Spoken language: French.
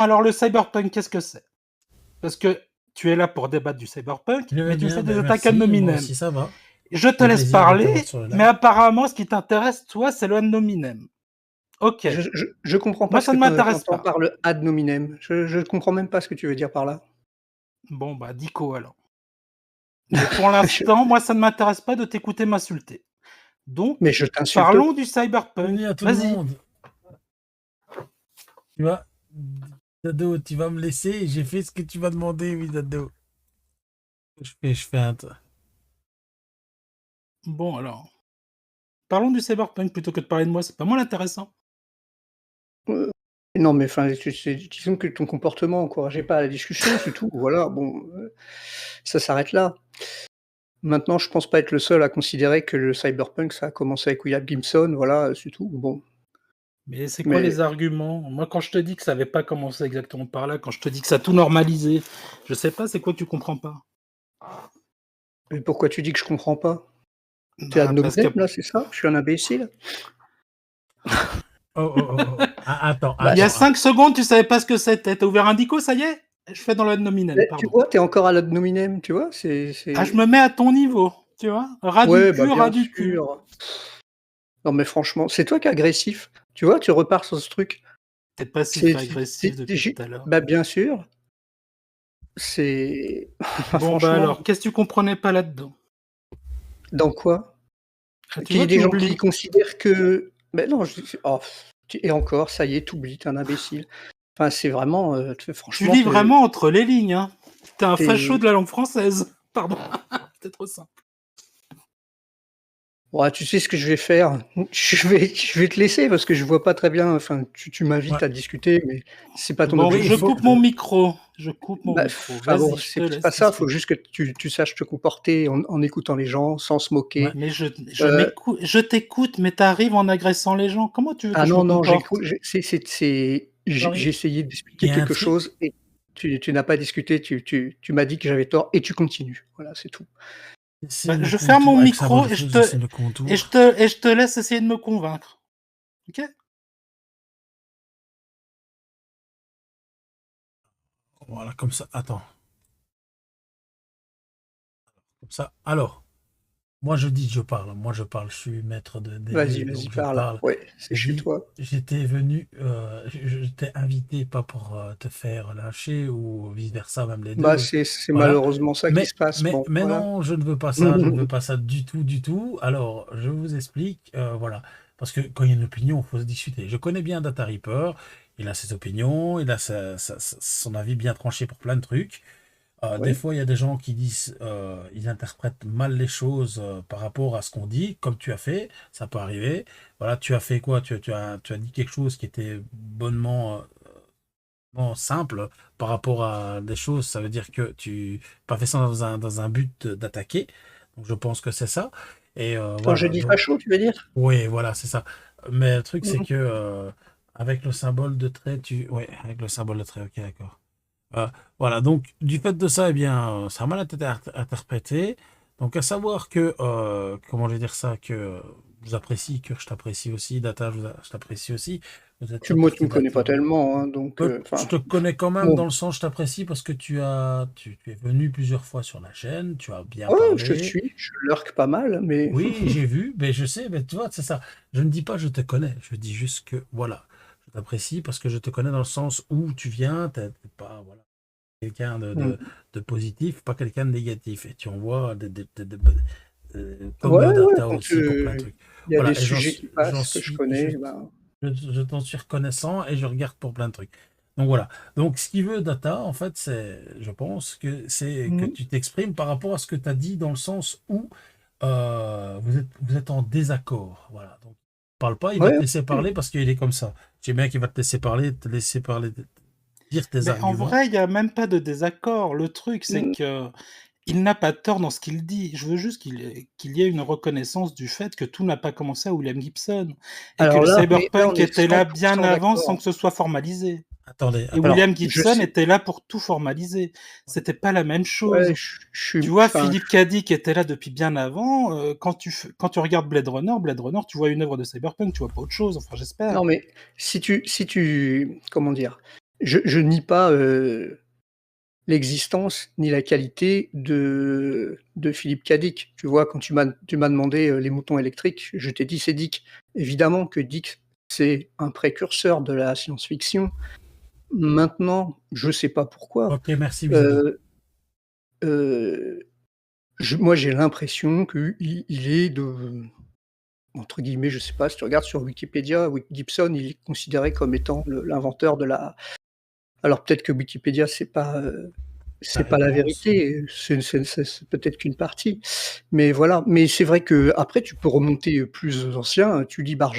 Alors le cyberpunk, qu'est-ce que c'est? Parce que tu es là pour débattre du cyberpunk, Je vais mais tu bien, fais des ben attaques ad merci, moi hominem. aussi ça va. Je te Le laisse plaisir de t'avoir parler, sur le mais live. apparemment, ce qui t'intéresse, toi, c'est le ad hominem. OK. Je comprends pas Moi, ce ça que ne tu m'intéresse entends pas. par le ad hominem. Je comprends même pas ce que tu veux dire par là. Bon, bah, dico alors. Mais pour l'instant, moi, ça ne m'intéresse pas de t'écouter m'insulter. Donc, Mais je t'insulte parlons pas. du cyberpunk. Bienvenue à tout le Vas-y. monde. Tu vois, Dado, tu vas me laisser et j'ai fait ce que tu m'as demandé, oui, Dado. Je fais un... Bon, alors. Parlons du cyberpunk plutôt que de parler de moi, c'est pas moins intéressant. Non, mais enfin, disons que ton comportement encourageait pas à la discussion, c'est tout. Voilà, bon, ça s'arrête là. Maintenant, je pense pas être le seul à considérer que le cyberpunk, ça a commencé avec William Gibson, voilà, c'est tout. Bon, Mais c'est quoi mais les arguments? Moi, quand je te dis que ça avait pas commencé exactement par là, quand je te dis que ça a tout normalisé, je sais pas, c'est quoi que tu comprends pas? mais pourquoi tu dis que je comprends pas? Tu es ad Bah, parce que hominem là, c'est ça? Je suis un imbécile? Oh. Ah, attends, Bah, il y a attends. 5 secondes, tu savais pas ce que c'était. Tu ouvert un dico, ça y est? Je fais dans le ad hominem, tu pardon. vois, tu es encore à l'ad hominem, tu vois? Ah, je me mets à ton niveau, tu vois? Ras du Ouais, bah, cul, ras bien du cul. sûr. Non, mais franchement, c'est toi qui es agressif. Tu vois, tu repars sur ce truc. Tu es passif C'est et tu agressif es depuis tout à l'heure. bah, bien sûr. C'est enfin, Bon, bah, franchement, alors, qu'est-ce que tu comprenais pas là-dedans? dans quoi? Ah, tu Qu'il y vois, ait tu des gens qui oublies. considèrent que mais non, et encore, ça y est, tu oublies, tu es un imbécile. Enfin, c'est vraiment, Tu franchement, lis vraiment entre les lignes, hein. Tu es un facho tu de la langue française. Pardon, c'était trop simple. ouais, tu sais ce que je vais faire? Je vais te laisser parce que je vois pas très bien, enfin, tu m'invites Ouais. à discuter, mais c'est pas ton Bon, Oui, il je objectif. faut coupe mon micro. Je coupe mon Bah, micro. enfin bon, Vas-y, je te c'est pas laisse ça, faut discuter. juste que tu saches te comporter en écoutant les gens, sans se Ouais. moquer. Mais Heu, je t'écoute, mais t'arrives en agressant les gens. Comment tu veux que ah je me non, comporte? j'ai Laurie, essayé il d'expliquer y a un quelque truc. chose et tu n'as pas discuté, tu m'as dit que j'avais tort et tu continues. Voilà, c'est tout. C'est Bah, le je ferme mon contour. Avec symbole micro de et truc, c'est le contour. je te laisse essayer de me convaincre. OK? Voilà, comme ça. Attends. Comme ça. Alors, moi je dis, je parle. Moi je parle. Je suis maître des lieux, Vas-y, donc je parle. parle. Ouais, c'est Je chez dis, toi. j'étais venu, je t'ai invité pas pour te faire lâcher ou vice-versa, même les Bah, deux. c'est Voilà. malheureusement ça qui se passe. Bon, Mais voilà. non, je ne veux pas ça, je ne veux pas ça du tout, du tout. Alors, je vous explique, voilà. Parce que quand il y a une opinion, il faut se discuter. Je connais bien Data Reaper, il a ses opinions, il a son avis bien tranché pour plein de trucs. Des Oui. fois, il y a des gens qui disent, ils interprètent mal les choses par rapport à ce qu'on dit, comme tu as fait, ça peut arriver. Voilà, tu as fait quoi? Tu as dit quelque chose qui était bonnement simple par rapport à des choses, ça veut dire que tu pas fait ça dans un but d'attaquer. Donc je pense que c'est ça. Et Quand je voilà, dis donc facho, tu veux dire? oui, voilà, c'est ça. Mais le truc, c'est Mmh. que avec le symbole de trait, ouais, avec le symbole de trait, ok, d'accord. Euh, voilà, donc du fait de ça, eh bien, ça a mal été interprété. Donc à savoir que, comment je vais dire ça, que je vous apprécie, que je t'apprécie aussi, Data, je t'apprécie aussi. Vous êtes là Moi, pour tu me connais pas t'aider. tellement, hein, donc Je enfin, te connais quand même bon. dans le sens, je t'apprécie parce que tu es venu plusieurs fois sur la chaîne, tu as bien Ouais, je te parlé. suis, je lurk pas mal, mais Oui, j'ai vu, mais je sais, mais tu vois, c'est ça. Je ne dis pas je te connais, je dis juste que voilà, je t'apprécie parce que je te connais dans le sens où tu viens, t'es pas voilà, quelqu'un mmh. de positif, pas quelqu'un de négatif. Et tu envoies comme Ouais, ouais, Data quand, aussi pour plein de trucs. il y a des Voilà, et sujets qui j'en passent que je suis, connais, ben je t'en suis reconnaissant et je regarde pour plein de trucs. Donc voilà. Donc ce qui veut Data, en fait, je pense que c'est que mmh. tu t'exprimes par rapport à ce que tu as dit dans le sens où vous êtes en désaccord. Voilà. Donc parle pas, il va Ouais, te laisser ouais. parler parce qu'il est comme ça. J'ai bien qu'il va te laisser parler, dire tes Mais en arguments. vrai, il y a même pas de désaccord. Le truc, c'est Mmh. que il n'a pas tort dans ce qu'il dit. Je veux juste qu'il y ait une reconnaissance du fait que tout n'a pas commencé à William Gibson et que Alors le là, on cyberpunk est était là 100 bien avant sans d'accord. que ce soit formalisé. Attendez, Et attendez. Alors, William je Gibson sais était là pour tout formaliser. C'était pas la même ouais, chose. je suis Tu vois, enfin, Philippe Cadic était là depuis bien avant. Quand tu regardes Blade Runner, tu vois une œuvre de cyberpunk, tu vois pas autre chose. Enfin, j'espère. non, mais si tu comment dire? je nie pas, l'existence ni la qualité de Philippe K. Dick. Tu vois? Quand tu m'as demandé, les moutons électriques, je t'ai dit: «C'est Dick». Évidemment que Dick, c'est un précurseur de la science-fiction. Maintenant, je sais pas pourquoi, Ok, merci Bisbee. heu heu, moi j'ai l'impression qu'il est de entre guillemets, je sais pas, si tu regardes sur Wikipédia, Gibson, il est considéré comme étant l'inventeur de la alors peut-être que Wikipédia, La c'est pas la référence. vérité, c'est peut-être qu'une partie, mais voilà. Mais c'est vrai qu'après tu peux remonter, plus ancien, tu lis